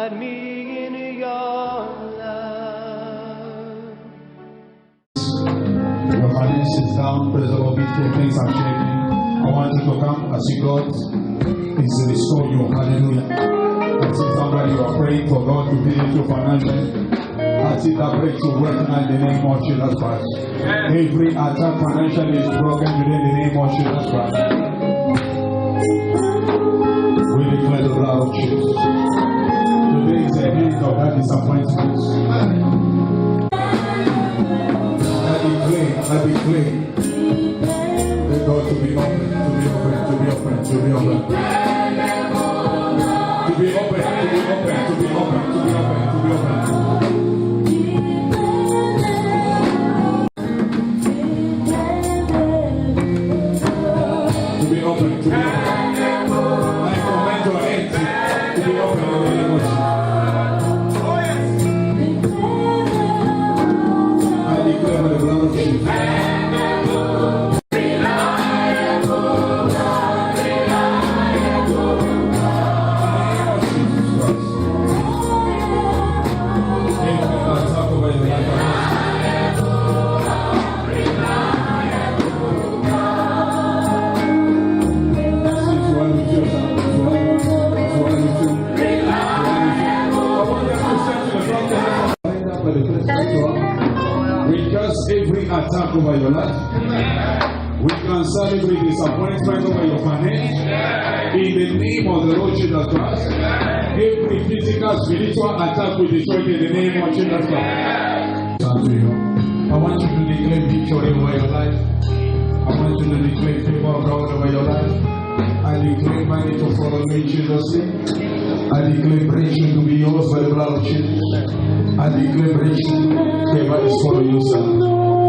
hide me in your love. Your family sits down, praise the Lord, things are changing. I want you to come as you God is restoring you. Hallelujah. I see somebody you are praying for God to visit you financially. I see that breakthrough working in the name of Jesus Christ. Every attack financially is broken within the name of Jesus Christ. We declare the blood of Jesus. Today is a day of that disappointment. I declare the God to be open, to be open, to be open, to be open. To be open, to be open, to be open, to be open, to be open. To be open, to be open. I command your head to be open in the name of Jesus. I declare by the blood of Jesus. Every attack over your life, we cancel every disappointment over your family in the name of the Lord Jesus Christ. Every physical, spiritual attack we destroy in the name of Jesus Christ. I want you to declare victory over your life. I want you to declare favor of God over your life. I declare money to follow you in Jesus' name. I declare breakthrough to be yours by the blood of Jesus. I declare breakthrough. Favor is for you, son.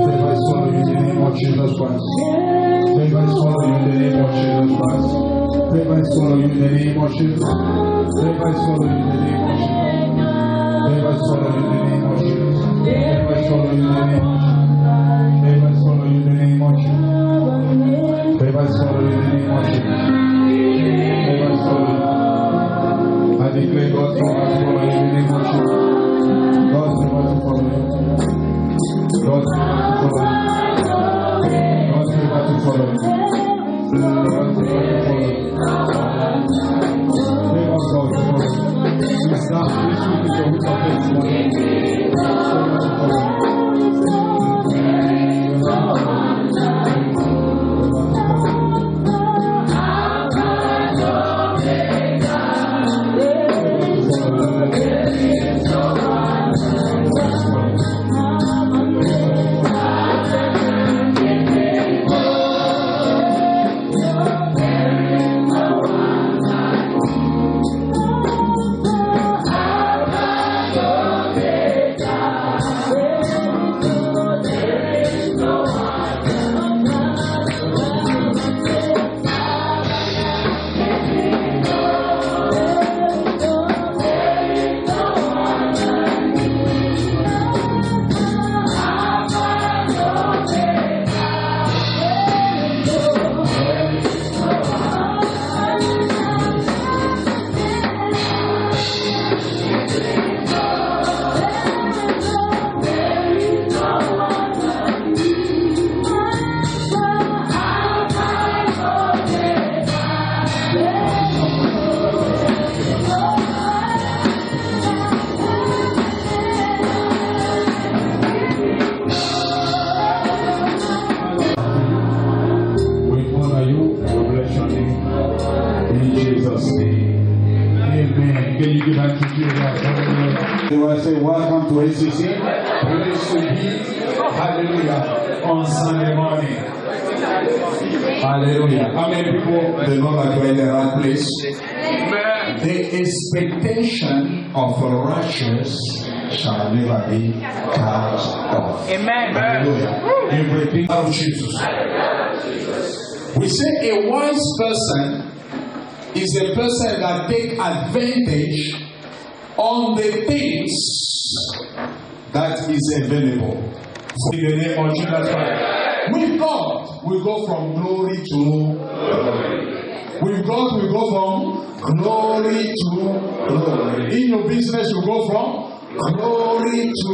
Favor is for you in the name of Jesus Christ. Favor is for you in the name of Jesus Christ. Favor is for you in the name of Jesus. Favor is for you in the name of Jesus. Favor is for you in the name of Jesus. Favor is for you in the name of Jesus. Favor is for you in the name of Jesus. Favor is for you in the name of Jesus. Favor is for you. I declare God's favor is for you in the name of Jesus. God's favor is for you. God's favor to follow you. God's favor to follow you. God's favor to follow you. Favor of God to follow you. This week is your week of testimony. Favor to follow you. Say welcome to ACC. Praise to be, hallelujah, on Sunday morning. Hallelujah. How many people they know that you're in the right place? Amen. The expectation of the righteous shall never be cut off. Amen. Hallelujah. Everything of Jesus. We say a wise person is a person that takes advantage on the things that is available. In the name of Jesus Christ. With God, we go from glory to glory. With God, we go from glory to glory. In your business, you go from glory to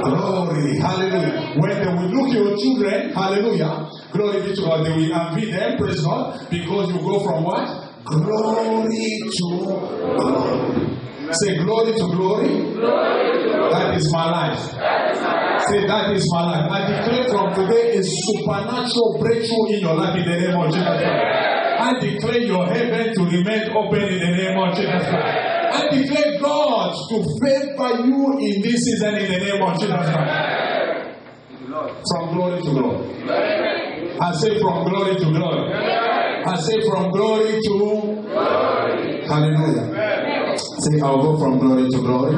glory. Hallelujah. When they will look at your children, hallelujah, glory be to God, they will envy them, praise God, because you go from what? Glory to glory. Say glory to glory. That is my life. Say that is my life. I declare from today a supernatural breakthrough in your life in the name of Jesus Christ. I declare your heaven to remain open in the name of Jesus Christ. I declare God to favor you in this season in the name of Jesus Christ. From glory to glory. I say from glory to glory. I say from glory to glory. Hallelujah. Say I'll go from glory to glory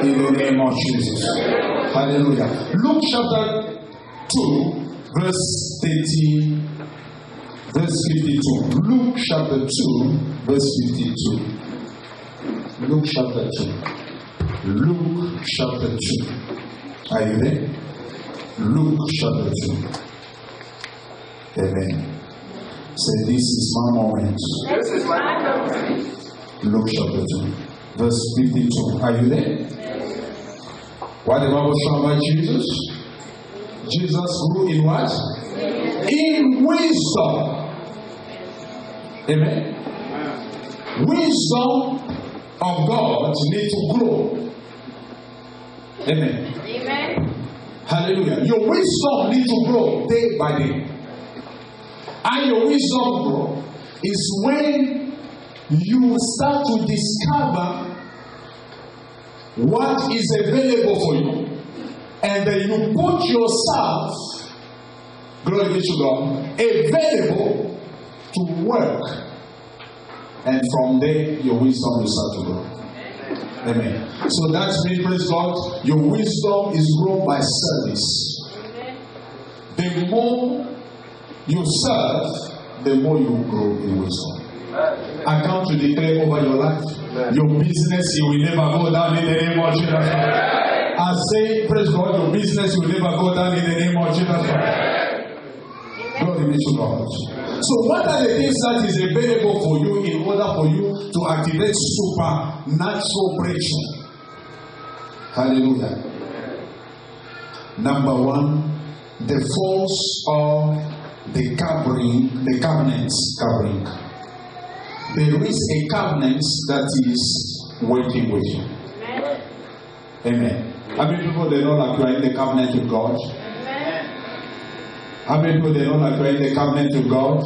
in the name of Jesus. Hallelujah. Luke chapter 2 verse 30. Verse 52. Luke chapter 2, verse 52. Luke chapter 2. Luke chapter 2. Are you there? Luke chapter 2. Amen. Say, this is my moment. This is my moment. Luke chapter 2, verse 52. Are you there? What the Bible says about Jesus? Jesus grew in what? In wisdom. Amen. Wisdom of God needs to grow. Amen. Amen. Hallelujah. Your wisdom needs to grow day by day. And your wisdom grow is when you start to discover what is available for you. And then you put yourself, glory be to God, available to work, and from there your wisdom will start to grow. Amen. So that means, praise God, your wisdom is grown by service. The more you serve, the more you grow in wisdom. I come to declare over your life, your business, you will never go down in the name of Jesus. I say, praise God, your business will never go down in the name of Jesus. Glory be to God. So what are the things that is available for you in order for you to activate supernatural breakthrough? Hallelujah. Number one, the force of the covering, the covenants covering. There is a covenant that is working with you. Amen. How many people they know like you are in the covenant with God? How many people they know like you are in the covenant with God?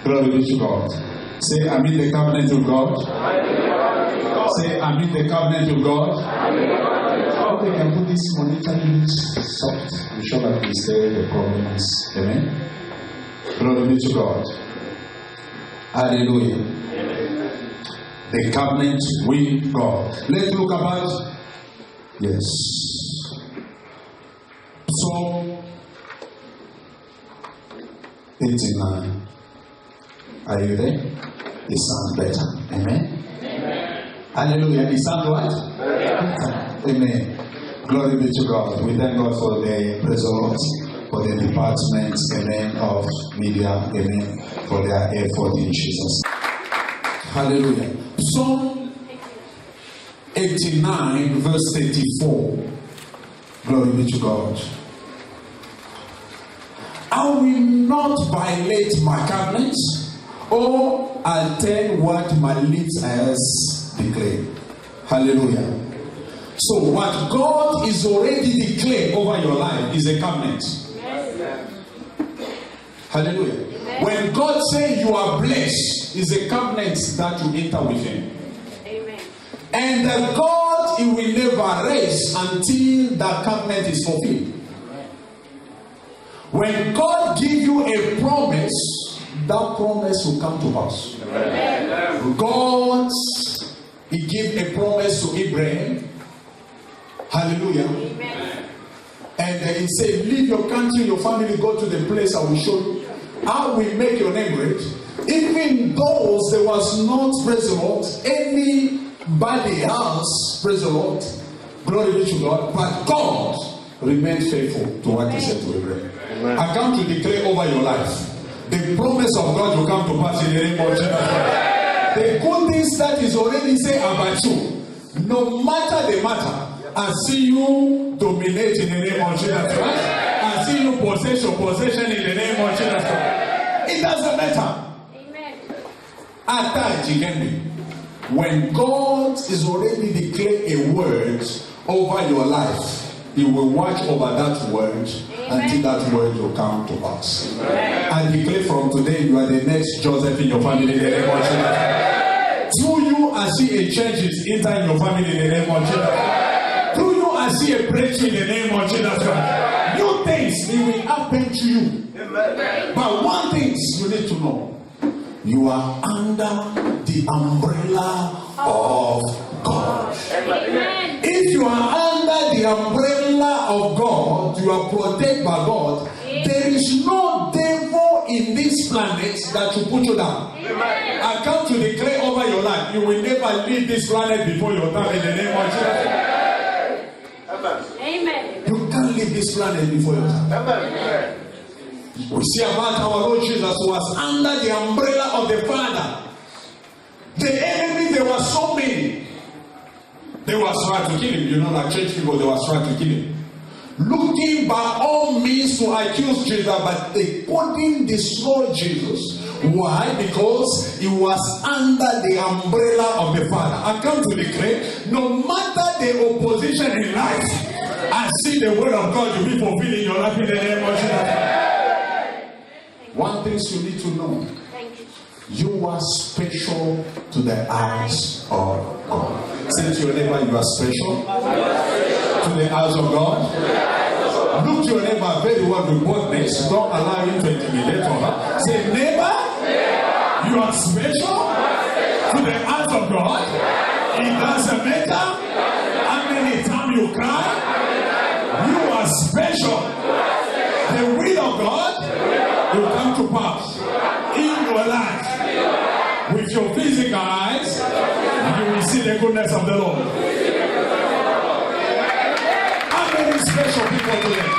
Glory be to God. Say, I'm in the covenant with God. Say, I'm in the covenant with God. Okay, can put this monitor in soft. We show that it's there, the problem is. Amen. Glory be to God. Hallelujah. The covenant with God. Let's look about. Yes. Psalm 89. Are you there? It sounds better. Amen. Hallelujah. It sounds what? Better. Amen. Glory be to God. We thank God for the presence, for the department, amen, of media, amen, for their effort in Jesus. Hallelujah. Psalm 89, verse 34. Glory be to God. I will not violate my covenant or attain what my lips has declared. Hallelujah. So what God is already declared over your life is a covenant. Hallelujah. When God says you are blessed, is a covenant that you enter with Him. Amen. And that God, He will never rest until that covenant is fulfilled. When God gives you a promise, that promise will come to pass. Amen. God, He gave a promise to Abraham. Hallelujah. Amen. And He said, leave your country, your family, go to the place I will show you. I will make your name great. Even though there was not, praise the Lord, anybody else, praise the Lord, glory be to God, but God remained faithful to what He said to Abraham. Amen. I come to declare over your life the promise of God will come to pass in the name of Jesus Christ. The good things that is already said about you, no matter the matter, I see you dominate in the name of Jesus Christ. I see you possess your possession in the name of Jesus Christ. It doesn't matter. Amen. When God is already declared a word over your life, He will watch over that word until that word will come to pass. I declare from today, you are the next Joseph in your family in the name of Jesus. Through you, I see a change is inside your family in the name of Jesus. Through you, I see a breakthrough in the name of Jesus. New things, it will happen to you. But one thing you need to know, you are under the umbrella of God. Amen. If you are under the umbrella of God, you are protected by God. There is no devil in this planet that will put you down. Amen. I come to declare over your life, you will never leave this planet before your time in the name of Jesus. Amen. You can't leave this planet before your time. We see about our Lord Jesus was under the umbrella of the Father. The enemy, there were so many. They were trying to kill him. You know, like church people, they were trying to kill him. Looking by all means to accuse Jesus, but they couldn't destroy Jesus. Why? Because he was under the umbrella of the Father. I come to declare, no matter the opposition in life, I see the word of God to be fulfilled in your life in the name of Jesus. One thing you need to know, you are special to the eyes of God. Say to your neighbor, you are special to the eyes of God. Look to your neighbor very well with boldness. Don't allow him to intimidate her. Say, neighbor, you are special to the eyes of God. It doesn't matter how many times you cry. You are special. The will of God will come to pass in your life. With your physical eyes, you will see the goodness of the Lord. How many special people today?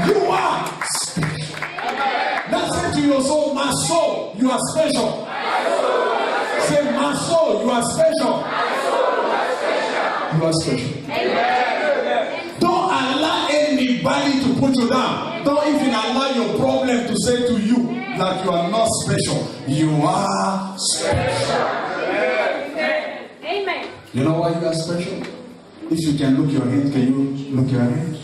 You are special. Now say to your soul, my soul, you are special. Say, my soul, you are special. You are special. Don't allow anybody to put you down. Don't even allow your problem to say to you that you are not special. You are special. Amen. You know why you are special? If you can look your hand, can you look your hand?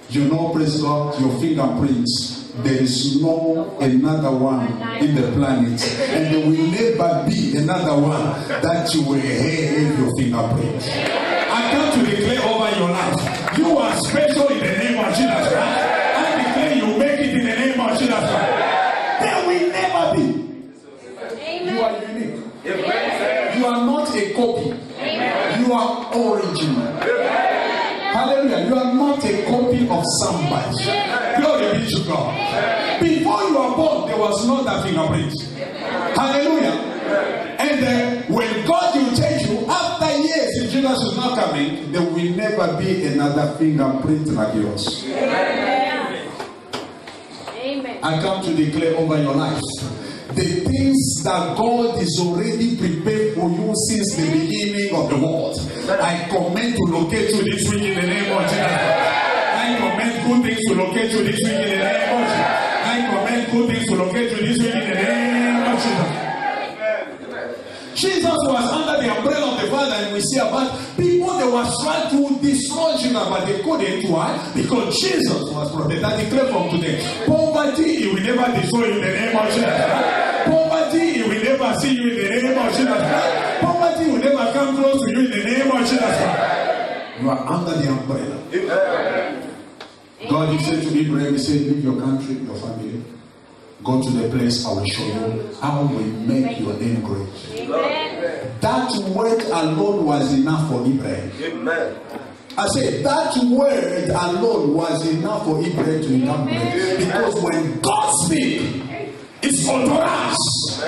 You know, praise God, your fingerprints. There is no another one in the planet, and there will never be another one that you will have your fingerprints. I come to declare over your life, you are special in the name of Jesus Christ. I declare you make it in the name of Jesus Christ. There will never be. Amen. You are unique. You are not a copy. You are original. Hallelujah. You are not a copy of somebody. Glory be to God. Before you were born, there was not that fingerprint. Hallelujah. And when God will take you, after years, if Jesus is not coming, there will never be another fingerprint like yours. Amen. I come to declare over your life, the things that God is already prepared for you since the beginning of the world. I command to locate you this week in the name of Jesus. I command good things to locate you this week in the name of Jesus. I command good things to locate you this week in the name of Jesus. Jesus was under the umbrella of the Father, and we see about people that were trying to destroy Jesus, but they couldn't. Why? Because Jesus was protected. I declare from today, poverty, he will never destroy you in the name of Jesus. Poverty, he will never see you in the name of Jesus. Poverty will never come close to you in the name of Jesus. You are under the umbrella. God, he said to Abraham, he said, leave your country, your family. Go to the place I will show you. I will make your name great. Amen. That word alone was enough for Abraham. Amen. I said that word alone was enough for Abraham to become great. Because when God speaks, it's authorized.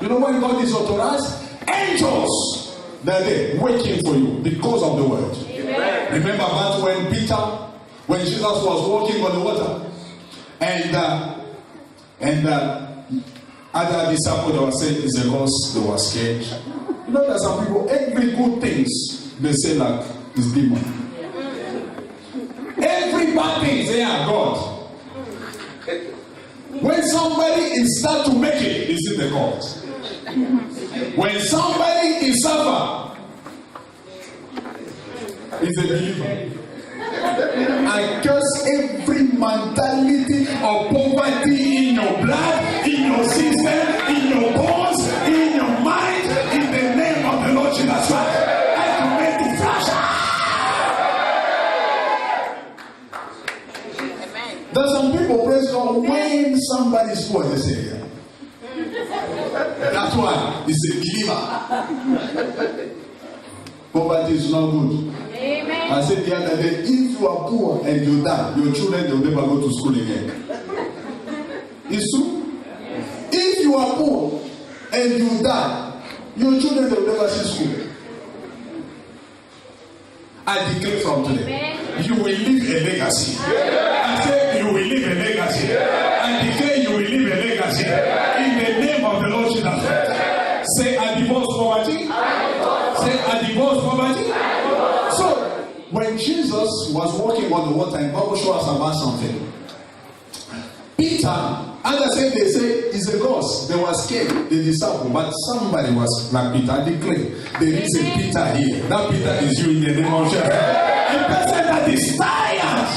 You know when God is authorized? Angels, they're there waiting for you because of the word. Amen. Remember about when Jesus was walking on the water, and And other disciples that were saying it's a ghost, they were scared. You know, there are some people, every good things, they say like, it's demon. Every bad thing, they are God. When somebody is start to make it, it's in the court. When somebody is suffer, it's a believer. I curse every mentality of poverty in your blood, in your system, in your bones, in your mind, in the name of the Lord Jesus Christ. I command to flash out. There's some people praise God when somebody's poor, they say, yeah. That's why it's a believer. Poverty is not good. Amen. I said the other day, if you are poor and you die, your children will never go to school again. It's true. If you are poor and you die, your children will never see school. I declare from today, you will leave a legacy. I say you will leave a legacy. I declare you will leave a legacy. In the name of the Lord Jesus. Say, I divorce poverty. Say, I divorce poverty. So, when Jesus was walking on the water, and Bible shows us about something. Peter, as I said, they say it's a ghost. They were scared, the disciple, but somebody was like Peter. I declare there is a Peter here. That Peter is you in the name of Jesus. A person that is tired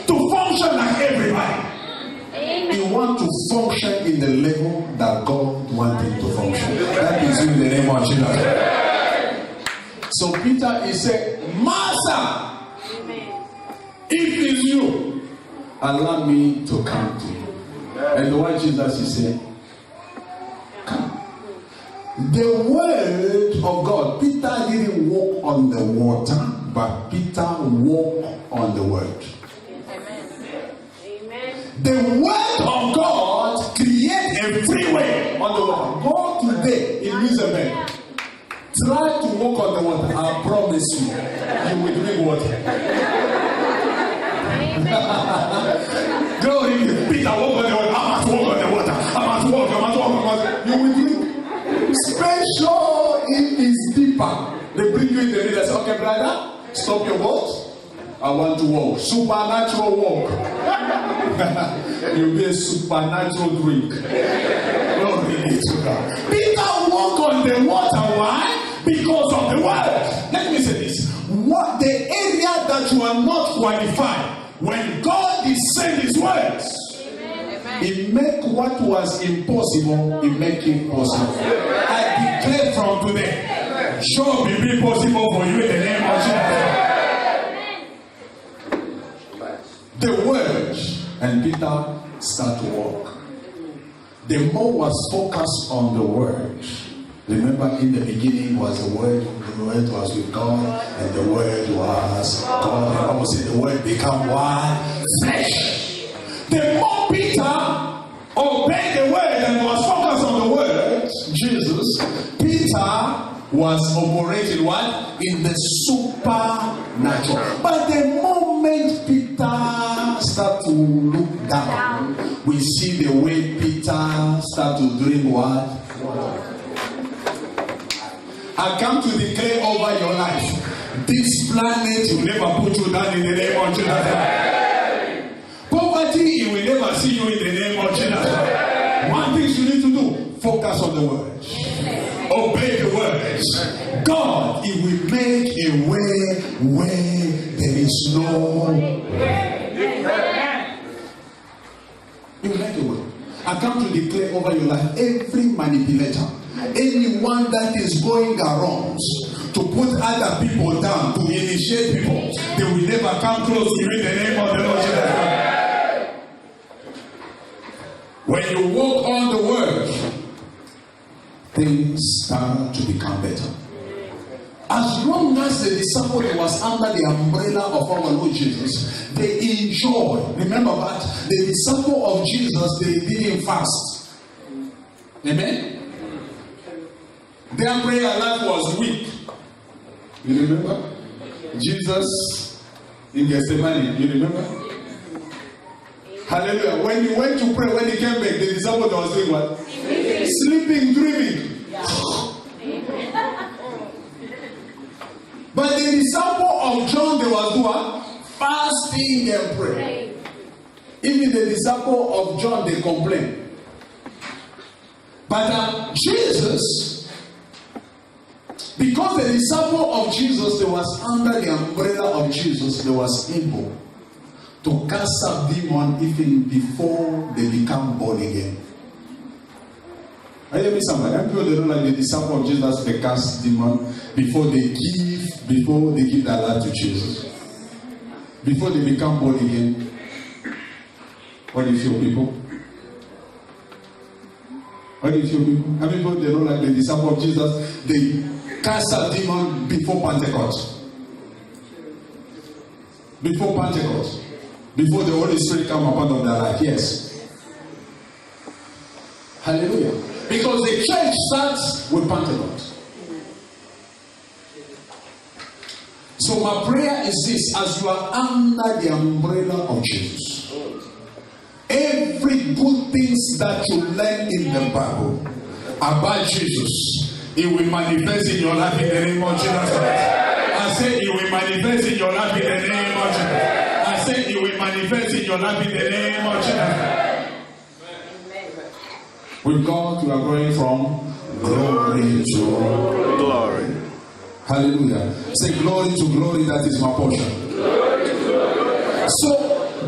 to function like everybody. You want to function in the level that God wanted to function. That is you in the name of Jesus. So Peter is saying, Master, if it's you, allow me to come to you. And the word Jesus is saying, come. The word of God, Peter didn't walk on the water, but Peter walked on the word. The word of God creates a freeway on the water. Go today in Elizabeth. Try to walk on the water. I promise you, you will drink water. Glory. Peter, walk on the water. I must walk on the water. I must walk. You will drink. Special is deeper. They bring you in the river. Say, okay, brother, stop your boat. I want to walk. Supernatural walk. You'll be a supernatural drink. Glory to God. Peter walked on the water. Why? Because of the word. Let me say this. What the area that you are not qualified, when God is saying his words, he make what was impossible, he make it possible. I declare from today, sure will be possible for you in the name of Jesus. The word, and Peter start to walk. The more was focused on the word. Remember, in the beginning was the word was with God, and the word was God. The Bible said the word became what? Flesh. The more Peter obeyed the word and was focused on the word, Jesus, Peter was operating what? In the supernatural. But the moment Peter started to look down, we see the way Peter started to drink what? Water. I come to declare over your life, this planet will never put you down in the name of Jesus. Poverty, it will never see you in the name of Jesus. One thing you need to do, focus on the words. Obey the words. God, it will make a way where there is no way. You will make a way. I come to declare over your life, every manipulator, anyone that is going around to put other people down, to initiate people, they will never come close to you in the name of the Lord Jesus. When you walk on the word, things start to become better. As long as the disciple was under the umbrella of our Lord Jesus, they enjoy. Remember that the disciple of Jesus, they didn't fast. Amen. Their prayer life was weak. You remember? Jesus in Gethsemane, you remember? Hallelujah. When he went to pray, when he came back, the disciples was doing what? Sleeping, dreaming. But the disciple of John, they was what? Fasting and praying. Even the disciple of John, they complain. But Jesus, because the disciple of Jesus, they was under the umbrella of Jesus, they was able to cast out demons even before they become born again. Are you hearing somebody? Some people they don't like the disciple of Jesus, they cast demons before they give their life to Jesus. Before they become born again. What do you feel, people? What do you feel, people? How many people they don't like the disciple of Jesus? They cast out demons before Pentecost. Before Pentecost. Before the Holy Spirit come upon their life. Yes. Hallelujah. Because the church starts with Pentecost. So my prayer is this: as you are under the umbrella of Jesus, every good things that you learn in the Bible about Jesus, it will manifest in your life in the name of Jesus Christ. I say it will manifest in your life in the name of Jesus. I say it will manifest in your life in the name of Jesus. With God, we are going from glory to glory. Hallelujah. Say glory to glory, that is my portion. So,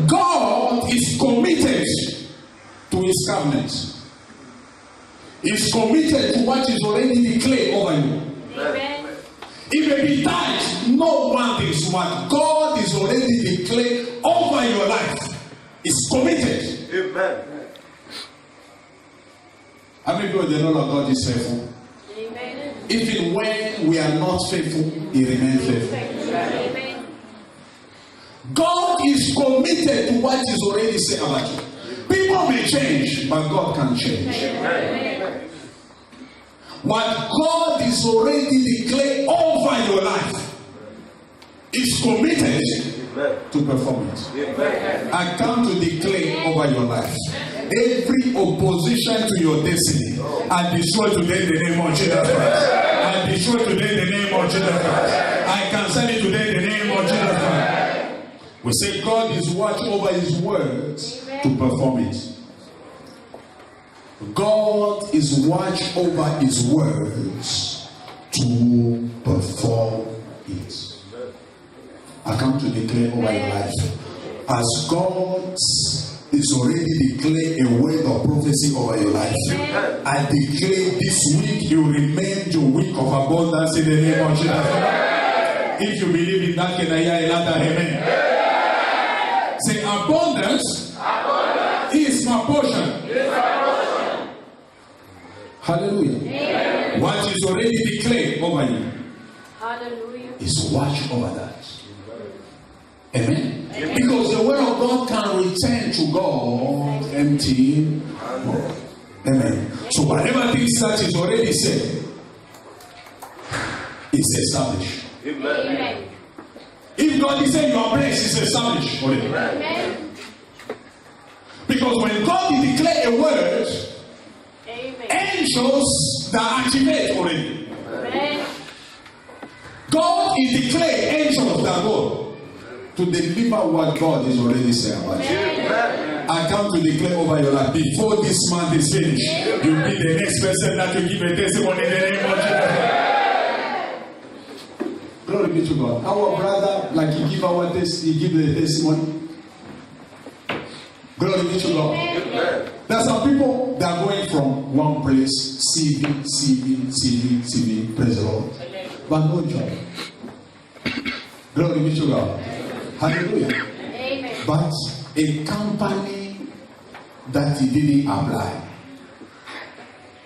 God is committed to his covenant. He's committed to what is already declared over you. Amen. It may be tight, no one thing, what God is already declared over your life. Is committed. Amen. How many people they know that God is faithful? Amen. Even when we are not faithful, he remains faithful. Amen. God is committed to what is already said about you. People may change, but God can change. Amen. What God is already declared over your life is committed to perform it. I come to declare over your life every opposition to your destiny. I destroy today in the name of Jesus Christ. I destroy today in the name of Jesus Christ. I cancel it today in the name of Jesus Christ. We say God is watch over his words to perform it. God is watch over his words to perform it. I come to declare over your life. As God is already declared a word of prophecy over your life, I declare this week you remain your week of abundance in the name of Jesus. If you believe in that, can I hear a louder amen? Say abundance is my portion. Hallelujah. Amen. What is already declared over you, Hallelujah, is watch over that. Amen. Amen. Because the word of God can return to God empty. Amen. So whatever things that is already said is established. Amen. If God is saying you are blessed, it's established already. Amen. Because when God declares a word, Amen. angels that activate already. Amen. God is declared angels that go to deliver what God is already saying about you. Amen. I come to declare over your life before this month is finished, you'll be the next person that will give a testimony in the name of Jesus. Glory be to God. Our brother, like he give the testimony. Glory be to God. There are some people that are going from one place, CV, praise the Lord, but no job. Glory be to God. Hallelujah. Amen. But a company that he didn't apply.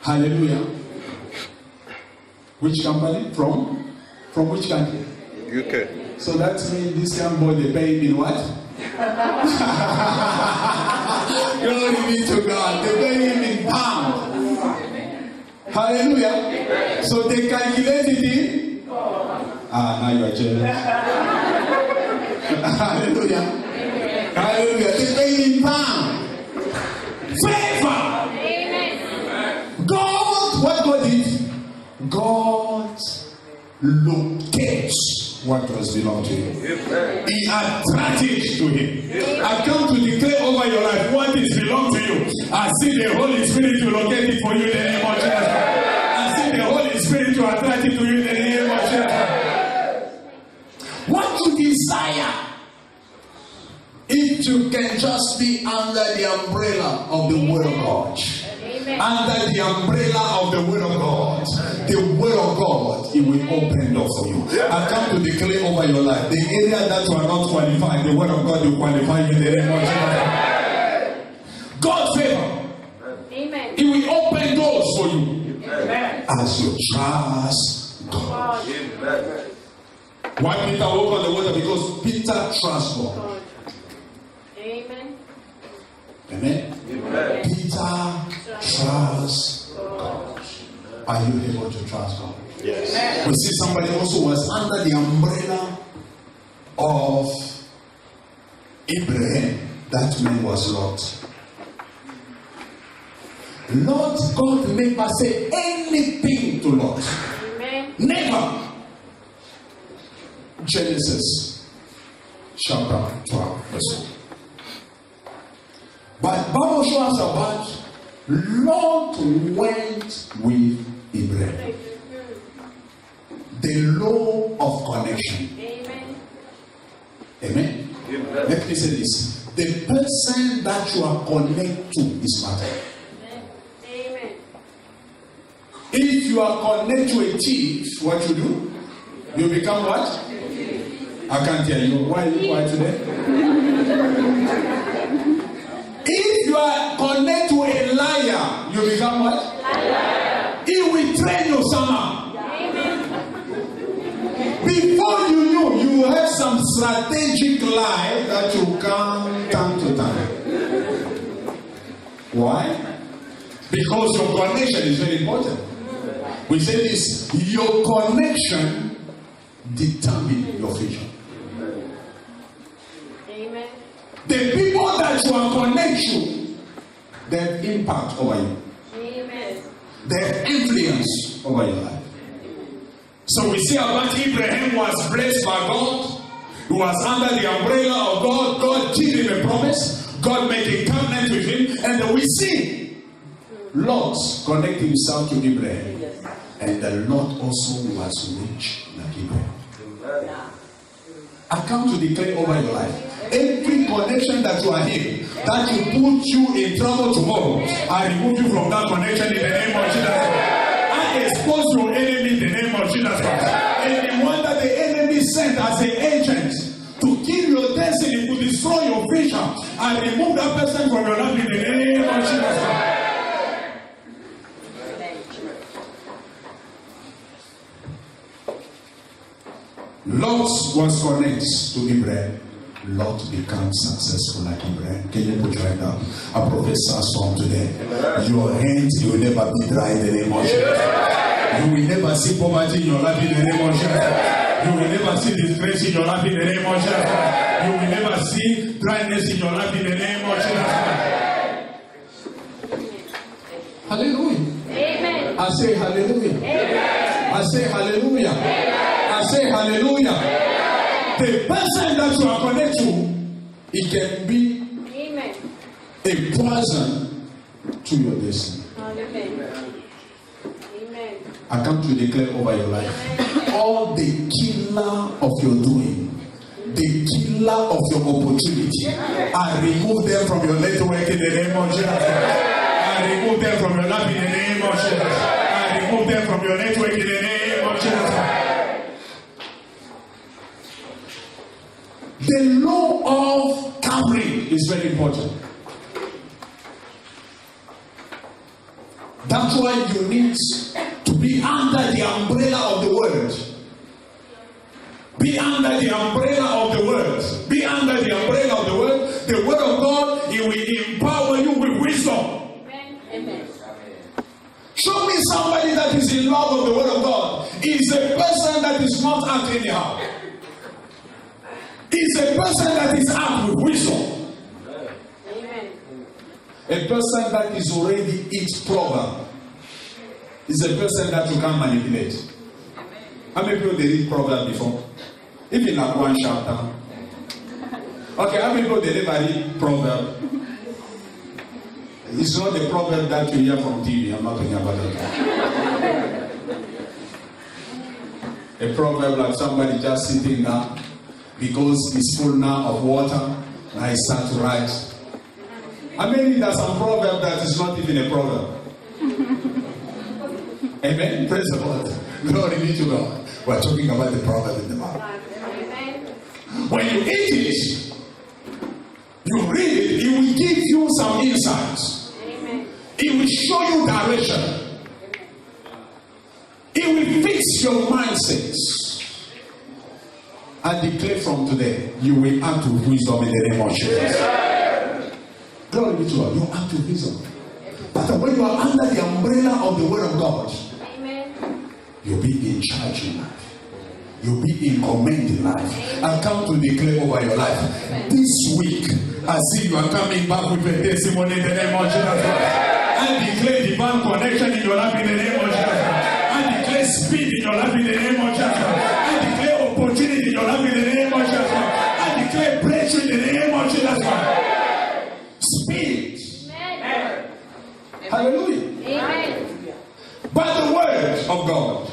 Hallelujah. Which company? From which country? UK. So that means this young boy they pay him in what? Glory be to God. They pay him in pound. Hallelujah. So they calculated it. Now you are jealous. Hallelujah. Hallelujah. They pay him in pound. locates what does belong to you. He attracts it to him. I come to declare over your life what is belong to you. I see the Holy Spirit to locate it for you in the name of Jesus. I see the Holy Spirit to attract it to you in the name of Jesus. What you desire, if you can just be under the umbrella of the Word of God. Under the umbrella of the Word of God, the Word of God, it will open door for you. I come to declare over your life, the area that you are not qualified, the Word of God will qualify you in the name of Jesus. God's favor, Amen. it will open doors for you. Amen. As you trust God. Why Peter walked on the water? Because Peter trusts God. Amen. Amen. Amen. Peter trusts God. Are you able to trust God? Yes. We see somebody also was under the umbrella of Abraham. That man was Lot. Lot, God never said anything to Lot. Amen. Never. Genesis chapter 12, verse 1. But Bible shows us about Lot went with Abraham. The law of connection. Amen. Amen. Let me say this. The person that you are connected to is matter. Amen. If you are connected to a thief, what you do? You become what? I can't hear you. Why are you quiet today? If you are connected to a liar, you become what? Liar. He will train you somehow. Amen. Before you know, you have some strategic lie that you come time to time. Why? Because your connection is very important. We say this, your connection determines your future. Amen. The people that you are connected to, they have impact over you. Amen. They have influence over your life. So we see about Abraham was blessed by God. He was under the umbrella of God. God gave him a promise. God made a covenant with him. And then we see Lot connect himself to Abraham. And the Lot also was rich like Abraham. I come to declare over your life. Every connection that you are in, that will put you in trouble tomorrow, I remove you from that connection in the name of Jesus. I expose your enemy in the name of Jesus Christ. Anyone that the enemy sent as an agent to kill your destiny, to destroy your vision, I remove that person from your life in the name of Jesus Christ. Lot was connected to Abraham. Lot becomes successful like Abraham. Can you put your hand up? I prophesy from today. Your hands, you will never be dry in the name of Jesus. You will never see poverty in your life in the name of Jesus. You will never see disgrace in your life in the name of Jesus. You will never see dryness in your life in the name of Jesus. Hallelujah. Amen. I say hallelujah. Amen. I say hallelujah. I say hallelujah. The person that you are connected to, it can be Amen. a poison to your destiny. Amen. Amen. I come to declare over your life. All the killer of your doing, the killer of your opportunity, I remove them from your network in the name of Jesus. I remove them from your life in the name of Jesus. I remove them from your network in the name of Jesus. The law of covering is very important. That's why you need to be under the umbrella of the word. Be under the umbrella of the word. Be under the umbrella of the word. The word of God, it will empower you with wisdom. Amen. Amen. Show me somebody that is in love with the word of God. Is a person that is not acting anyhow. Is a person that is armed with wisdom. Amen. A person that is already its program is a person that you can't manipulate. How many people they read Proverbs before? If in like one chapter. Okay, how many people they never read Proverbs? It's not the proverb that you hear from TV. I'm not talking about that. A proverb like somebody just sitting down because it's full now of water and I start to write. I mean, there's some proverb that is not even a proverb. Amen. Praise the Lord. Glory be to God. We're talking about the proverb in the Bible. When you eat it, you read it, it will give you some insights. It will show you direction. It will fix your mindsets. I declare from today, you will act with wisdom in the name of Jesus. Glory be to God. You act with wisdom. But when you are under the umbrella of the Word of God, you'll be in charge in life. You'll be in command in life. I come to declare over your life. This week, I see you are coming back with a testimony in the name of Jesus. I declare divine connection in your life in the name of Jesus. I declare speed in your life in the name of Jesus. I declare opportunity in your life in the name of Jesus. I declare breakthrough in the name of Jesus. Speed. Amen. Hallelujah. Amen. By the word of God,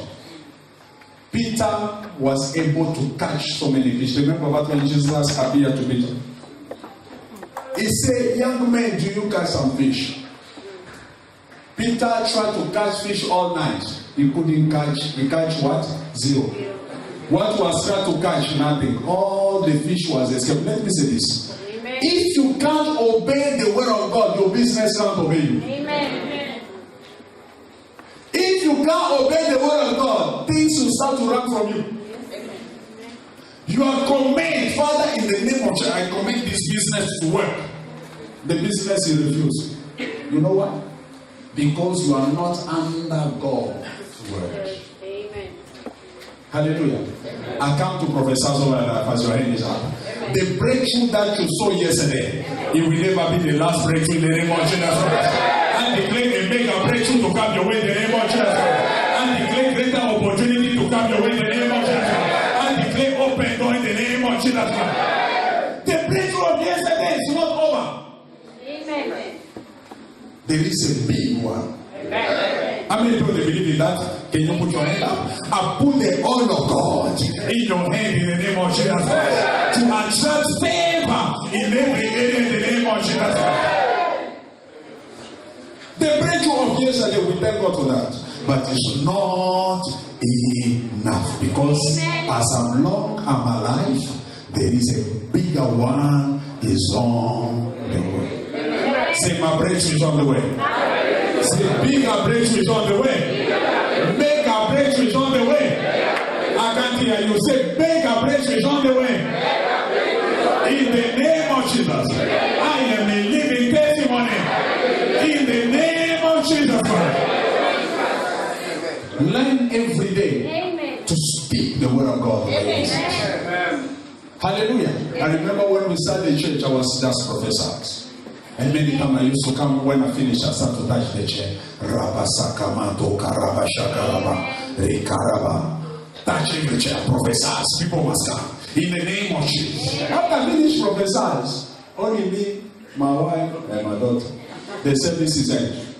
Peter was able to catch so many fish. Remember what when Jesus appeared to Peter? He said, young man, do you catch some fish? Peter tried to catch fish all night. He couldn't catch. He catch what? Zero. What was tried to catch? Nothing. All the fish was escaped. Let me say this. Amen. If you can't obey the word of God, your business can't obey you. Amen. If you can't obey the word of God, things will start to run from you. You are commanded, Father, in the name of Jesus, I command this business to work. The business you refuse. You know what? Because you are not under God's word. Amen. Hallelujah. Amen. I come to prophesy over that as your hand is up. Amen. The breakthrough that you saw yesterday, it will never be the last breakthrough in the name of Jesus. I declare a mega breakthrough to come your way in the name of Jesus. I declare greater opportunity to come your way in the name of Jesus. I declare open door in the name of Jesus. The breakthrough of yesterday is not over. Amen. There is a big one. Amen. How many people believe in that? Can you put your hand up? I put the oil of God in your hand in the name of Jesus Christ to attract favor in every area in the name of Jesus Christ. The breakthrough of yesterday, we thank God for that. But it's not enough because as I'm alive, there is a bigger one is on the way. Say, my breakthrough is on the way. Say, bigger breakthrough is on the way. Mega breakthrough is on the way. I can't hear you. Say, mega breakthrough is on the way. In the name of Jesus, I am a living testimony. In the name of Jesus Christ. Learn every day to speak the word of God. Hallelujah. I remember when we started the church, I was just prophesied. And many times I used to come when I finish, I start to touch the chair. Rabasakamato karabashakaraba rekaraba. Touching the chair, prophesies. People must come. In the name of Jesus. After I finish prophesies, only me, my wife, and my daughter. The service is end.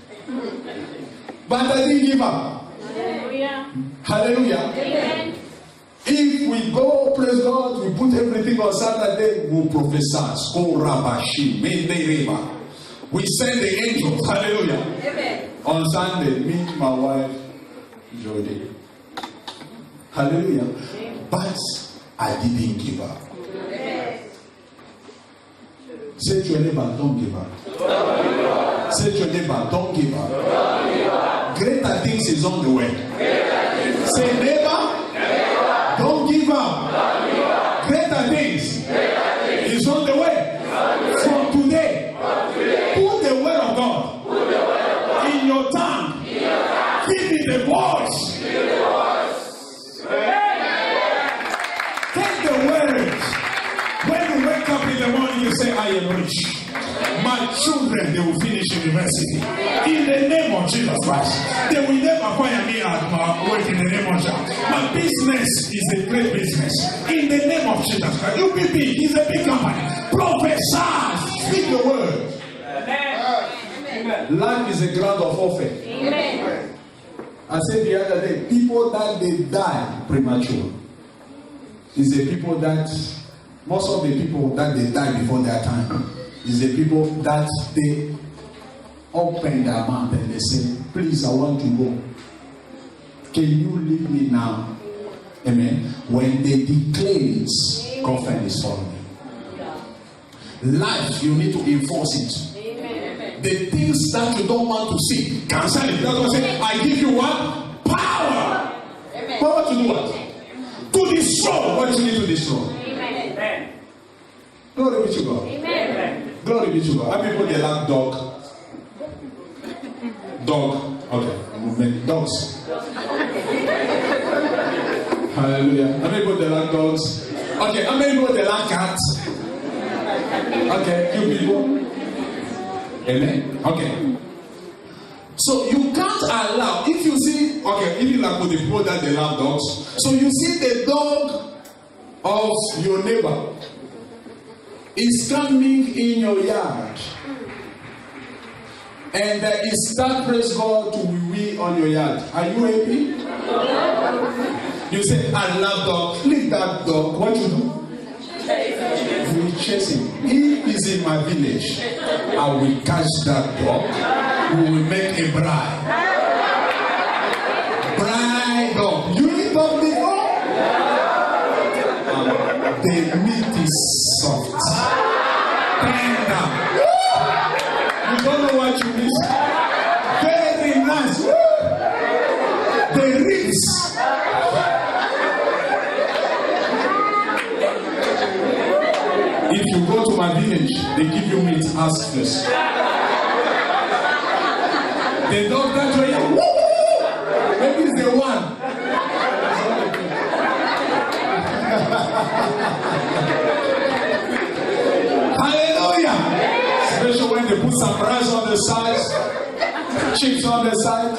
But I didn't give up. Hallelujah. Hallelujah. Amen. If we go, praise God, we put everything on Saturday, we'll prophesy. We send the angels. Hallelujah. Amen. On Sunday, me, my wife, Jody. Hallelujah. Amen. But I didn't give up. Amen. Say to your neighbor, don't give up. Say to your neighbor, don't give up. Greater things is on the way. Say, neighbor, don't give up. Greater things is on the way. From today, put the word of God in your tongue. Give it a voice. Take the words. When you wake up in the morning, you say, I am rich. My children, they will finish university. In the name of Jesus Christ. They will never fire me at my work in the name of Jesus. My business is a great business. In the name of Jesus Christ. UPP is a big company. Prophesy. Speak the word. Life is a ground of offering. Amen. I said the other day, people that they die premature is the people that, most of the people that they die before their time is the people that they open their mouth and they say, please, I want to go. Can you leave me now? Amen. When they declare it, coffin is falling. Life, you need to enforce it. The things that you don't want to see, cancel it. That's what I say. I give you what? Power. Amen. Power to do what? To destroy what you need to destroy. Amen. Glory be to God. Amen. Glory be to God. How many people they like dog? Dog. Okay. Dogs. Hallelujah. How many people they like dogs? Okay. How many people they like cats? Okay. You people. Amen. Okay. So you can't allow, if you see, okay, if you like with the people that they love dogs, so you see the dog of your neighbor is coming in your yard, and it start, praise God, to wee on your yard. Are you happy? You say, I love dog. Leave that dog. What you do? We chase him. He is in my village. I will catch that dog. We will make a bride. Bride dog. You eat dog before? The meat is soft. Tender. You don't know what you miss. Very nice. The ribs. If you go to my village, they give you meat, ask first. The dog that way, maybe it's the one. Hallelujah! Especially when they put some rice on the side, chips on the side.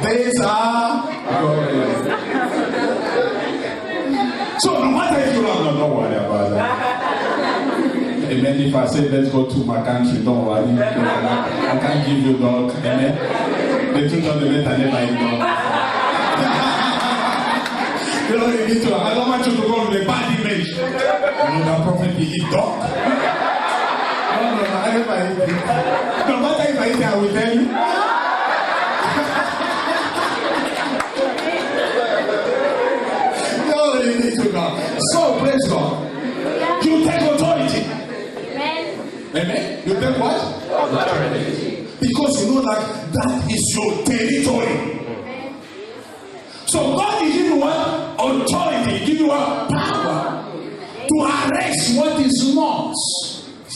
These are good. So no matter if you don't worry about that. Amen. If I say let's go to my country, don't worry. I can't give you dog. Amen. The truth of the matter, never eat dog. You know, you need to. I don't want you to go with a bad image. You know that prophet he eat dog. No, I never eat it. No matter if I eat it, I will tell you. So praise God. You take authority. Amen. You take what? Authority. Because you know that is your territory. So God is giving you what? Authority. He gives you what? Power to arrest what is not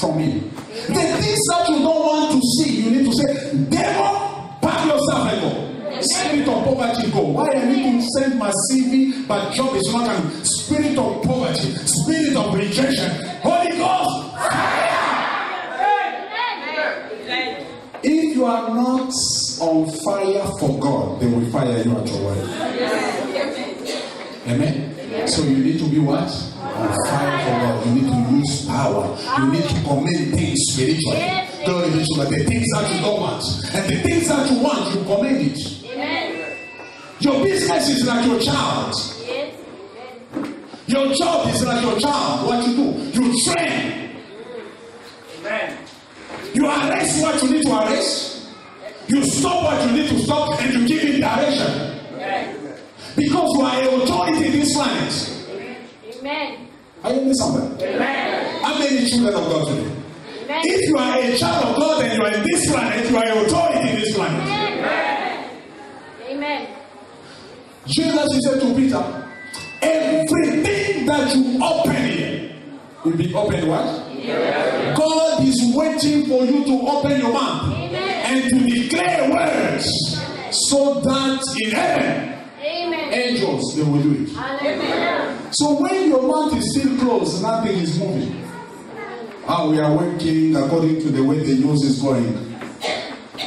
from you. The things that you don't want to see, you need to say, devil, pack yourself and go. Spirit of poverty, go. Why I need to send my CV, but job is not coming. Spirit of poverty, spirit of rejection. Holy Ghost, fire! If you are not on fire for God, they will fire you at your work. Amen? So you need to be what? On fire for God. You need to use power. You need to command things spiritually. Glory be to God. The things that you don't want. And the things that you want, you command it. Your business is like your child. Your job is like your child. What you do? You train. Amen. You arrest what you need to arrest. You stop what you need to stop, and you give it direction. Amen. Because you are an authority in this planet. Amen. Are you somewhere? Amen. How many children of God today? Amen. If you are a child of God and you are in this planet, you are an authority in this planet. Amen. Amen. Jesus, he said to Peter, everything that you open here will be opened what? Yeah. God is waiting for you to open your mouth. Amen. And to declare words. Amen. So that in heaven, amen, angels, they will do it. Amen. So when your mouth is still closed, nothing is moving. How we are working according to the way the news is going.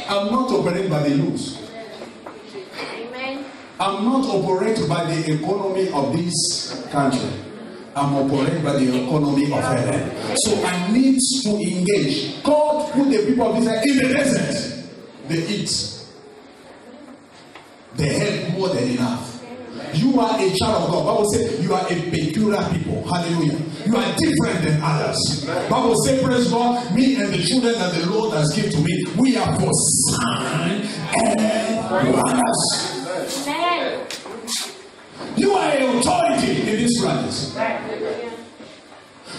I'm not operating by the news. Amen. I'm not operating by the economy of this country. I'm operating by the economy of heaven. So I need to engage. God put the people of Israel in the desert. They eat. They have more than enough. You are a child of God. Bible says you are a peculiar people. Hallelujah. You are different than others. Bible says, praise God, me and the children that the Lord has given to me, we are for sign and wonders. Amen. You are an authority in this place.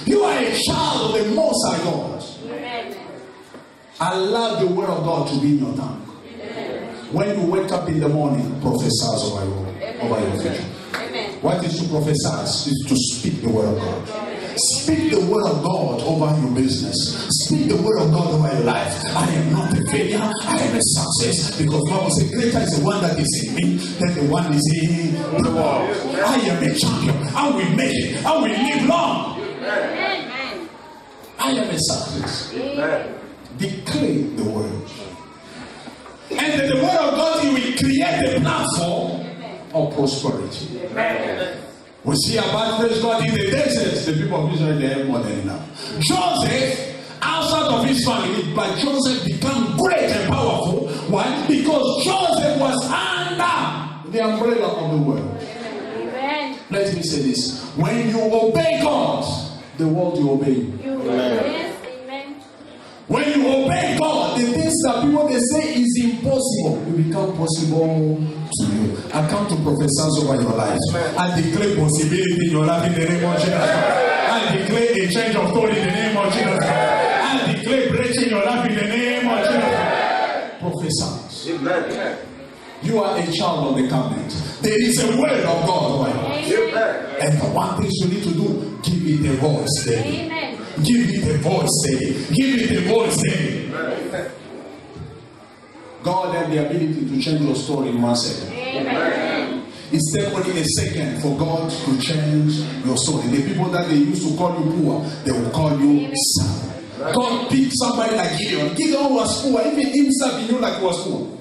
You are a child of the Most High God. Amen. Allow the word of God to be in your tongue. When you wake up in the morning, prophesy over your future. Amen. What is to prophesy? Is to speak the word of God. Speak the word of God over your business. Speak the word of God over your life. I am not a failure, I am a success. Because Bible says, greater is the one that is in me than the one is in the world. I am a champion. I will make it. I will live long. Amen. I am a success. Amen. Declare the word. And that the word of God, you will create a platform of prosperity. We see about praise God in the desert, the people of Israel, they have more than enough. Joseph, outside of his family, but Joseph became great and powerful. Why? Because Joseph was under the umbrella of the world. Amen. Let me say this. When you obey God, the world will obey you. Yes. Amen. When you obey God, the things that people they say is impossible will become possible to you. I come to prophesy over your life. I declare possibility in your life in the name of Jesus. I declare a change of thought in the name of Jesus. I declare breakthrough in your life in the name of Jesus. Prophesy. You are a child of the covenant. There is a word of God over you. And the one thing you need to do, give it a voice daily. Amen. Give it a voice daily. Give it a voice daily. God has the ability to change your story in 1 second. Amen. It's taken only a second for God to change your story. The people that they used to call you poor, they will call you son. God picked somebody like Gideon. Gideon was poor. Even himself, he knew like he was poor.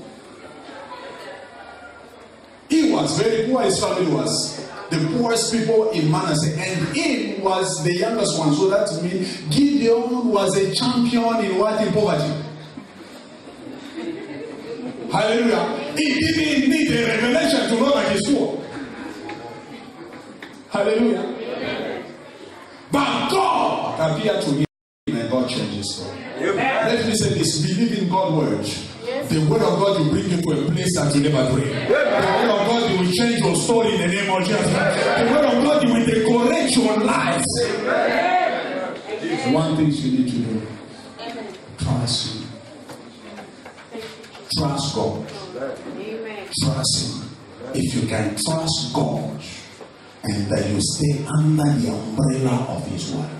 He was very poor. His family was the poorest people in Manasseh, and he was the youngest one. So that means Gideon was a champion in what? In poverty. Hallelujah. He didn't need a revelation to know that he's poor. Hallelujah. But God appeared to him and God changed his story. Let me say this. Believe in God's word. The word of God will bring you to a place that you never dreamed. The word of God will change your story in the name of Jesus. The word of God will decorate your life. One thing you need to do. Trust Him. Trust God. Amen. Trust Him. If you can trust God and that you stay under the umbrella of His word.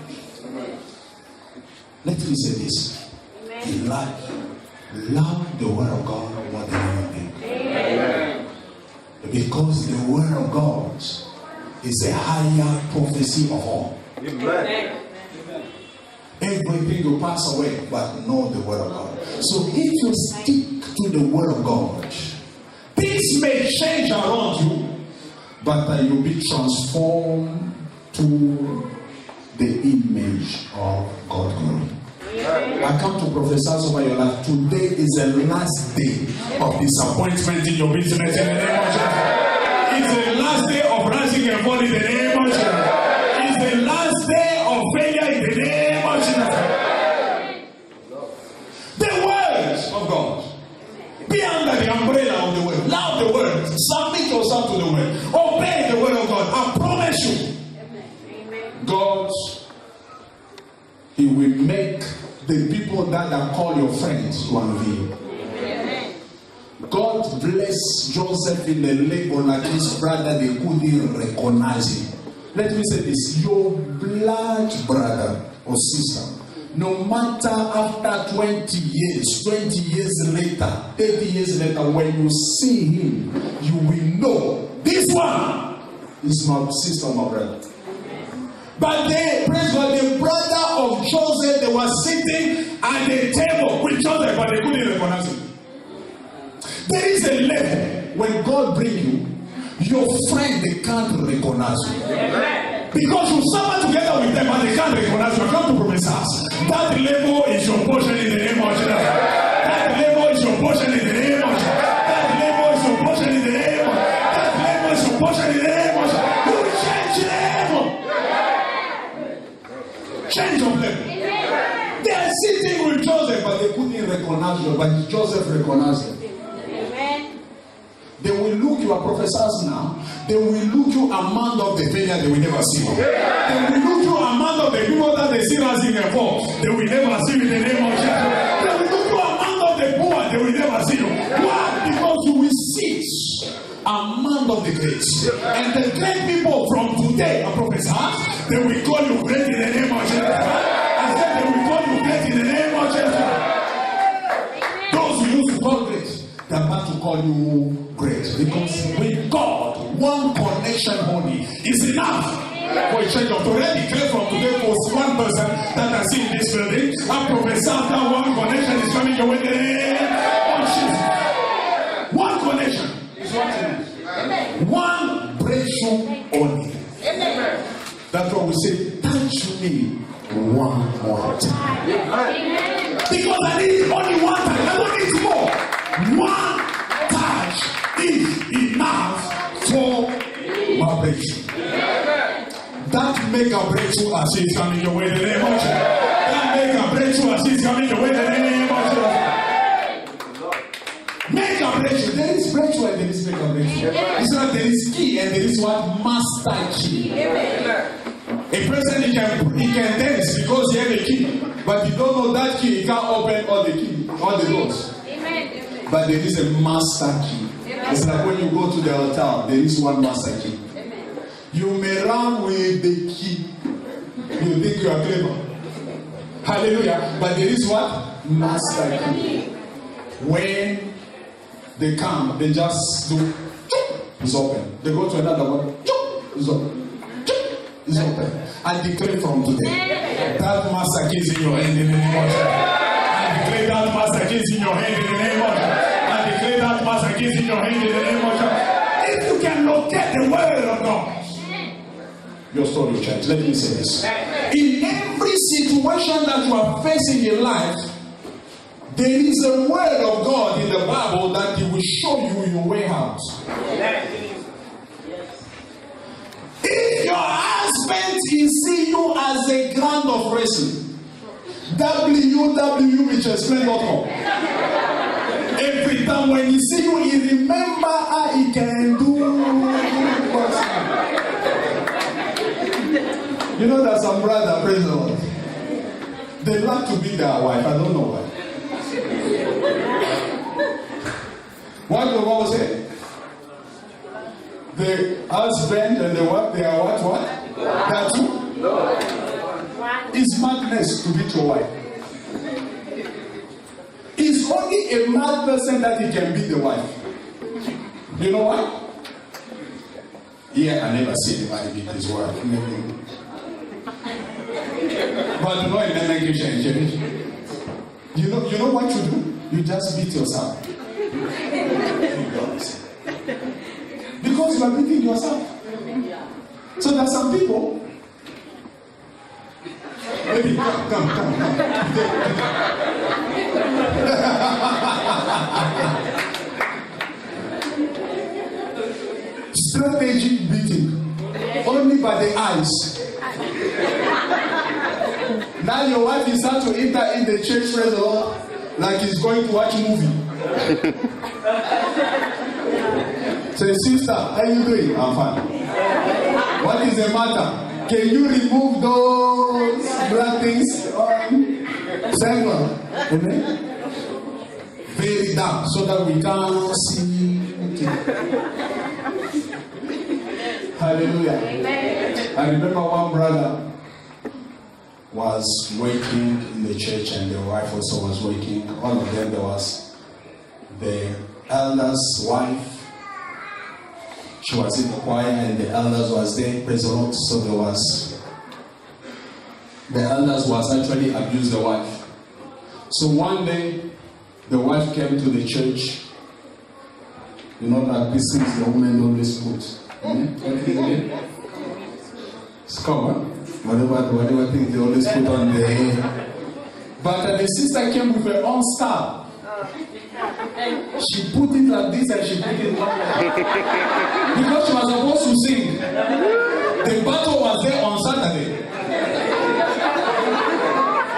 Let me say this. In life, love the word of God more than anything. Amen. Because the word of God is a higher prophecy of all. Amen. Everything will pass away, but know the word of God. So if you stick to the word of God, things may change around you, but you'll be transformed to the image of God's glory. I come to prophesy over your life. Today is the last day of disappointment in your business in the name of Jesus. It's the last day of rising and falling in the name of Jesus. It's the last day of failure in the name of Jesus. The words of God. Be under the umbrella of the word. Love the word. Submit yourself to the word. Obey the word of God. I promise you, God, He will make the people that are called your friends to unveil. God bless Joseph in the lake on like his brother, they couldn't recognize him. Let me say this, your blood brother or sister, no matter after 20 years, 20 years later, 30 years later, when you see him, you will know this one is my sister, my brother. But they, praise God, the brother of Joseph, they were sitting at the table with Joseph, but they couldn't recognize him. There is a level when God brings you, your friend, they can't recognize you. Because you suffer together with them, but they can't recognize you. Come to professors. That level is your portion in the name of Jesus. That level is your portion in the name of Jesus. That level is your portion in the name of Jesus. That level is your portion in the name of Jesus. You change level. Change of level. They are sitting with Joseph, but they couldn't recognize you. But Joseph recognized them. They will look, you are professors now. They will look you among of the failure they will never see you. They will look you among of the people that they see as in their fault. They will never see you in the name of Jesus. They will look you among of the poor. They will never see you. Why? Because you will sit among of the great. And the great people from today are professors. They will call you great in the name of Jesus. I said they will call you great in the name of Jesus. Those who used to call great, they are about to call you great. Because with God, one connection only is enough for a change of already declare from today for one person that I see in this building. I prophesy that one connection is coming your way. One connection is what it is. One breakthrough only. That's what we say. Touch me one more time. Because I need only one time. I don't need more. One touch is enough for my breakthrough. That make a breakthrough as it's coming your way. The name of Jesus. That make a breakthrough as it's coming your way. The name of Jesus. Make a breakthrough. There is breakthrough and there is make a breakthrough. It's not there is key and there is what master key. A person he can dance because he has a key, but you don't know that key. He can't open all the doors. But there is a master key. It's like when you go to the altar, there is one master key. You may run with the key. You think you are clever. Hallelujah. But there is what? Master key. When they come, they just do. It's open. They go to another one. It's open. It's open. I declare from today that master key is in your hand in the name of Jesus. I declare that master key is in your hand in the name of Jesus. I declare that master key is in your hand in the name of Jesus. If you can locate the word of God, your story will change. Let me say this. In every situation that you are facing in life, there is a word of God in the Bible that He will show you your way out. If your husband is seeing you as a ground of wrestling, www.explain.com. Every time when he see you, he remember how he can do. You know that some brother, praise the Lord, they like to beat their wife. I don't know why. What the Bible say? The husband and the wife, they are what? That too? It's madness to beat your wife. It's only a mad person that he can beat the wife. You know why? Yeah, I never see anybody beat his wife. But no, it doesn't change. You know what you do? You just beat yourself. Because you are beating yourself. So there are some people. Maybe come. Strategic beating. Only by the eyes. Now your wife is start to enter in the church, praise the Lord, like he's going to watch a movie. Say, sister, how you doing? I'm fine. What is the matter? Can you remove those black things? Several. Amen. Very dark so that we can't see. Hallelujah. Amen. I remember one brother was working in the church and the wife also was working. All of them, there was the elder's wife. She was in the choir and the elders was there, praise the Lord. So there was the elders was actually abused the wife. So one day, the wife came to the church. You know that this is the woman always put. Scour, whatever thing they always put on their hair. But the sister came with her own staff. She put it like this and she put it like that. Because she was supposed to sing. The battle was there on Saturday.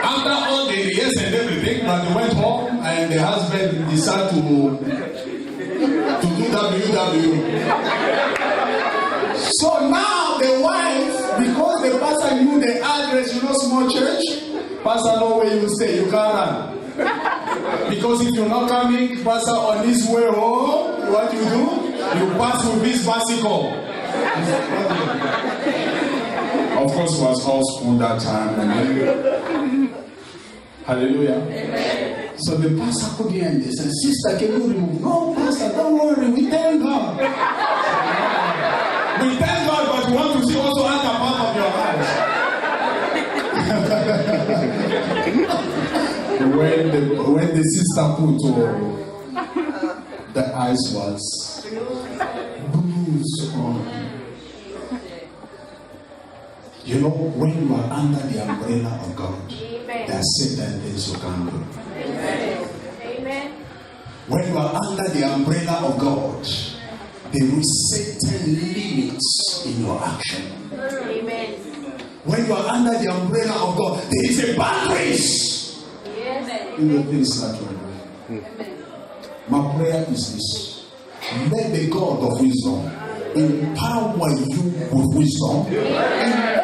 After all the rehearsal and everything, but they went home and the husband decided to do WW. So now the wife, because the pastor knew the address, you know, small church, pastor know where you stay, you can't run. Because if you're not coming, pastor on his way home, what you do? You pass with his bicycle. Of course, it was all school that time. Hallelujah. Amen. So the pastor could hear this and sister, can you remove? No, pastor, don't worry, we thank God. We thank God, but we want to see also other part of your life. when the sister put the eyes was bruised on. You know, when you are under the umbrella of God, there are certain things you can't do. Amen. When you are under the umbrella of God, there is certain limits in your action. Amen. When you are under the umbrella of God, there is a boundaries. Yes. In the things that you are doing. My prayer is this: let the God of wisdom empower you with wisdom in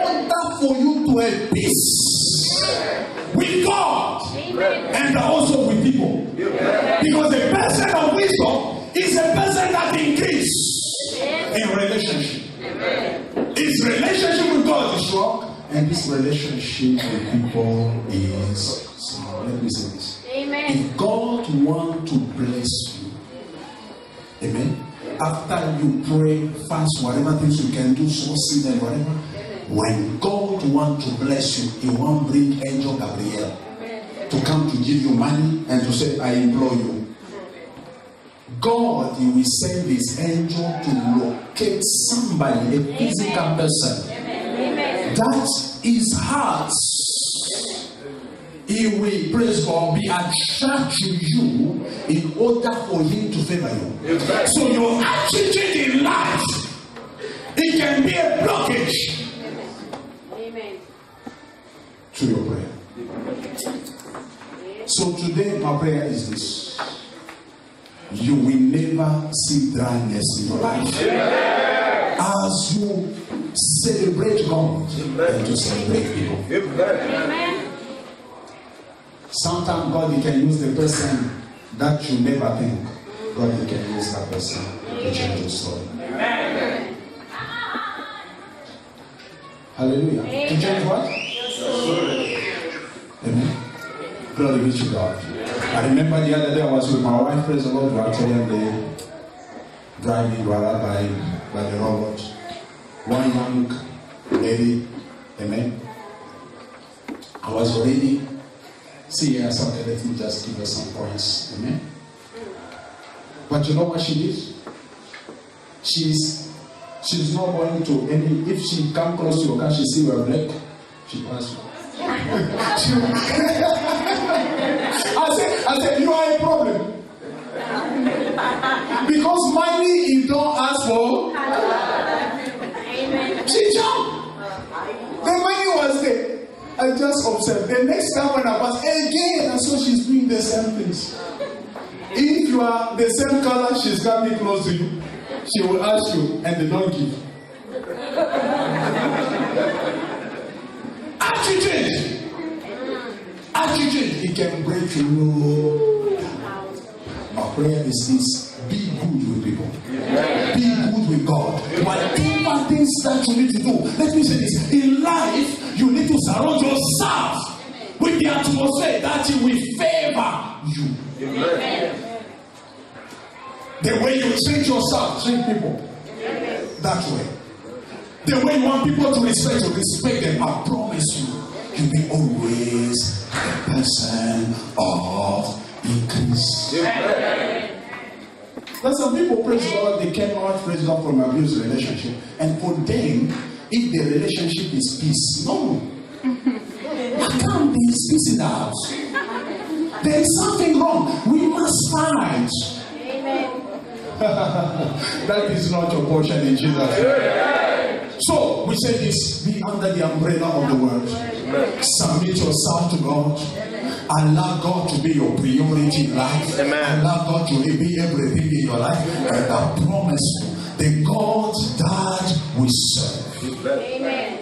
order for you to have peace with God. Amen. And also with people. Because the person of wisdom is a person that increases in relationship. His relationship with God is strong, and his relationship with people is strong. Let me say this. Amen. If God wants to bless you, amen, after you pray, fast, whatever things you can do, so sin and whatever, when God wants to bless you, he won't bring Angel Gabriel to come to give you money and to say, I implore you. God, he will send his angel to locate somebody, a physical person. Amen. That his heart, he will, praise God, be attracted to you in order for him to favor you. So your attitude in life, it can be a blockage Amen. to your prayer. So today my prayer is this: you will never see dryness in your life. As you celebrate God and to celebrate people. Amen. Sometimes God, he can use the person that you never think. God, he can use that person to change your story. Amen. Hallelujah. To change what? Amen. Glory be to God. I remember the other day I was with my wife, praise the Lord, we were actually on the driving by the robot. One young lady, amen. I was already, see here, something, let me just give her some points, amen. But you know what she did? She's not going to any, if she come close to your car, she see you are black, she pass you. I said, you are a problem. Because money you don't ask for. Amen. She jumped. The money was there. I just observed. The next time when I pass again, I saw she's doing the same things. If you are the same color, she's coming close to you. She will ask you, and they don't give. Attitude, it can break you. Our prayer is this: be good with people. Be good with God. Whatever things that you need to do, let me say this: in life, you need to surround yourself with the atmosphere that will favor you. Amen. The way you treat yourself, treat people that way. The way you want people to respect you, respect them. I promise you, to be always a person of increase. There's some people, praise God, they came out, praise God, from abusive relationship. And for them, if the relationship is peace, no. How come there is peace in the house? There is something wrong. We must fight. Amen. That is not your portion in Jesus' name. So we say this: be under the umbrella of the word. Submit yourself to God. Allow God to be your priority in life. Allow God to be everything in your life. And I promise you, the God that we serve. Amen.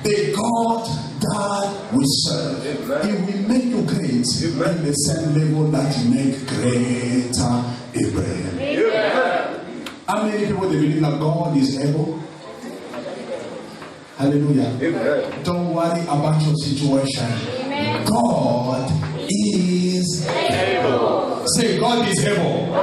The God that we serve, He will make you great in the same level that He made greater Abraham. Amen. How many people they believe that God is able? Hallelujah. Amen. Don't worry about your situation. Amen. God is able. Say, God is able.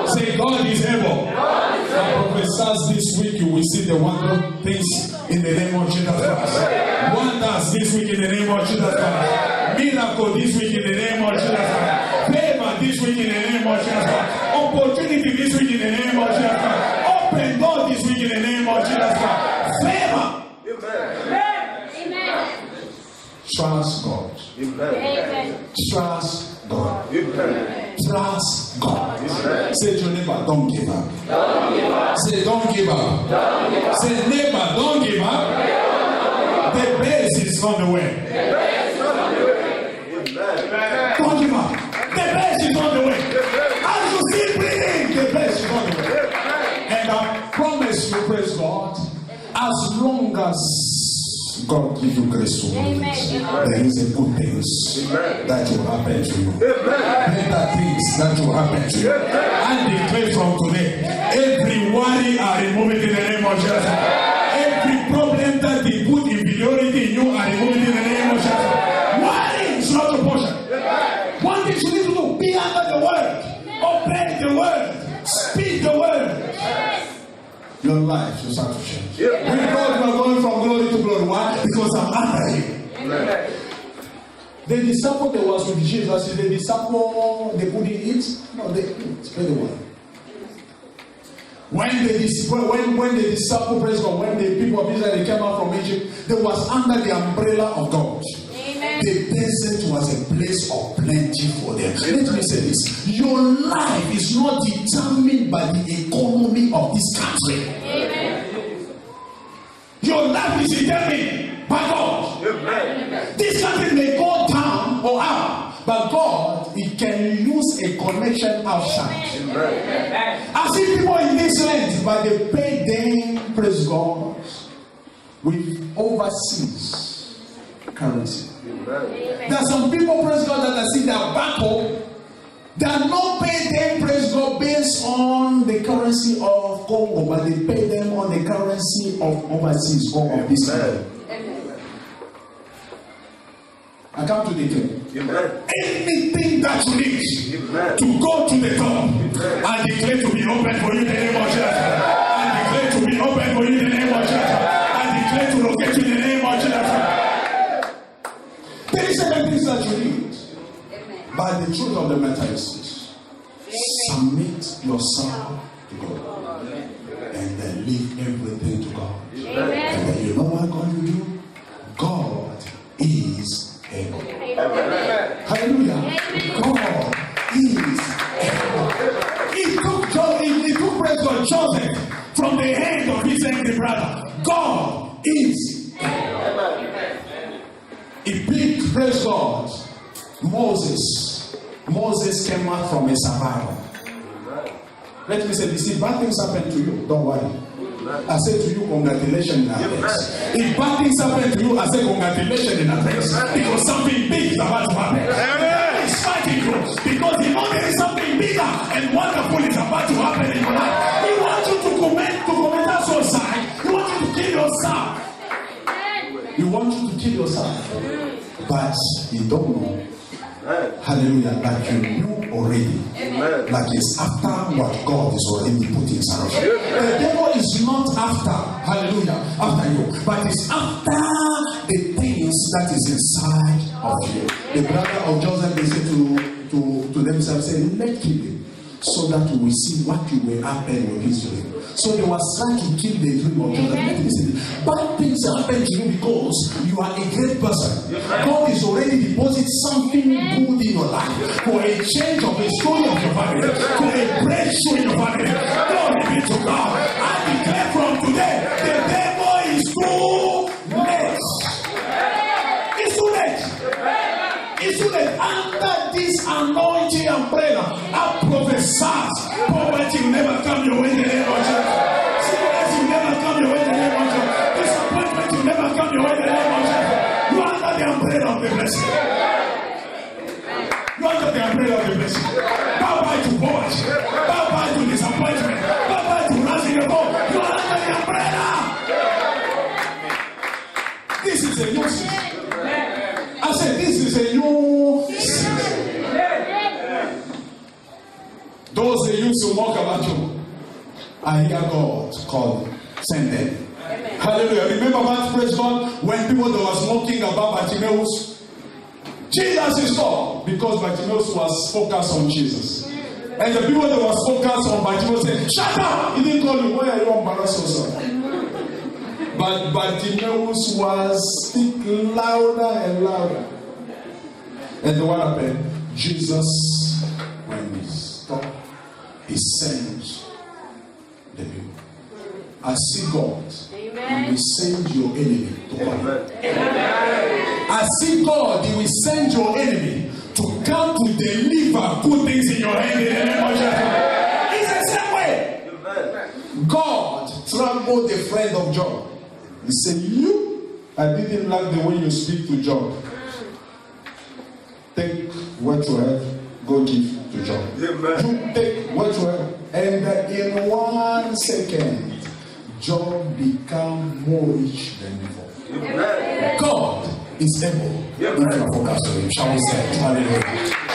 Say, God is able. I prophesy this week you will see the wonderful things in the name of Jesus Christ. Wonders this week in the name of Jesus Christ. Miracle this week in the name of Jesus Christ. Favor this week in the name of Jesus Christ. Opportunity this week in the name of Jesus Christ. Open door this week in the name of Jesus Christ. Favor. Amen. Trust God. Amen. Trust God. Amen. Trust God. Say to your neighbor, don't give up. Say, don't give up. Say, neighbor, don't give up. The best is on the way. Don't give up. The best is on the way. As you keep breathing, the best is on the way. And I promise you, praise God, as long as God gives you grace to Amen. there is a good things that will happen to you. Better things that will happen to you. I declare from today, every worry are removed in the name of Jesus. Every problem that they put inferiority in you are removed in the name of Jesus. Worry is not your portion. One thing you need to do, be under the word. Obey the word. Speak the word. Your life will start to change. With God, you are going from glory to glory. Why? Because I'm under Him. The disciple that was with Jesus, is the disciple they couldn't eat? No, they eat very well. When the disciple, praise God, when the people of Israel they came out from Egypt, they was under the umbrella of God. Amen. The desert was a place of plenty for them. Let me say this: your life is not determined by the economy of this country. Amen. Your life is determined by God. This country may go down or up, but God, He can use a connection outside. I see people in this land, but they pay them, praise God, with overseas currency. There are some people, praise God, that I see their battle. They are not paying them, praise God, based on the currency of Congo, but they pay them on the currency of overseas or of this country. I come to declare. Anything that you need to go to the top, I declare to be open for you in the name of Jesus. I declare to be open for you in the name of Jesus. I declare to locate you in the name of Jesus. There is seven things that you need. By the truth of the matter is this: submit yourself to God, and then leave everything to God. And then you know what God will do? God is able. Hallelujah. God is able. He took praise God, Joseph, from the hand of his angry brother. God is able. He picked, praise God, Moses. Moses came out from a survivor. Let me say this: if bad things happen to you, don't worry. I say to you, congratulations in advance. If bad things happen to you, I say congratulations in advance. Because something big is about to happen. He's fighting you because he knows there is something bigger and wonderful is about to happen in your life. He wants you to commit that suicide. He wants you to kill yourself. He wants you to kill yourself. But you don't know. Hallelujah, that you knew already. Like it's after what God is already put inside. The devil is not after, hallelujah, after you, but it's after the thing that is inside of you. The brother of Joseph, they said to themselves, say, let's kill him, so that we will see what will happen with his dream. So they were trying to kill the dream of Joseph. Let me say, bad things happen to you because you are a great person. God is already deposited something good in your life for a change of the story of your family, for a breakthrough in your family. Glory be to God. I declare from today, the devil is too late. It's too late. It's too late. Under this anointing and prayer, I prophesy poverty will never come your way in the name of Jesus. Sickness will never come your way in the name of Jesus. Disappointment will never come your way in the name of Jesus. You are under the umbrella of the blessing. You are under the umbrella of the blessing. Bow bye to poverty. Bow bye to disappointment. Bow bye to rising above. You are under the umbrella. This is a new season. I said this is a new season. Those that used to mock about you, I hear God call them, send them. Amen. Hallelujah. Remember that, praise God, when people that was mocking about Bartimaeus, Jesus is God, because Bartimaeus was focused on Jesus. And the people that was focused on Bartimaeus said, shut up! He didn't call you, why are you embarrassed yourself? But Bartimaeus was speaking louder and louder. And what happened? Jesus, when he stopped, he sends the people. I see God. Amen. He will send your enemy to come. I see God. He will send your enemy to come to deliver good things in your hand in the name of Jesus. It's the same way. God troubled the friend of Job. He said, I didn't like the way you speak to Job. Take what you have, go give to Job. You take what you have, and in 1 second, Job became more rich than before. God is able. If you are focused on him, shall we say, hallelujah.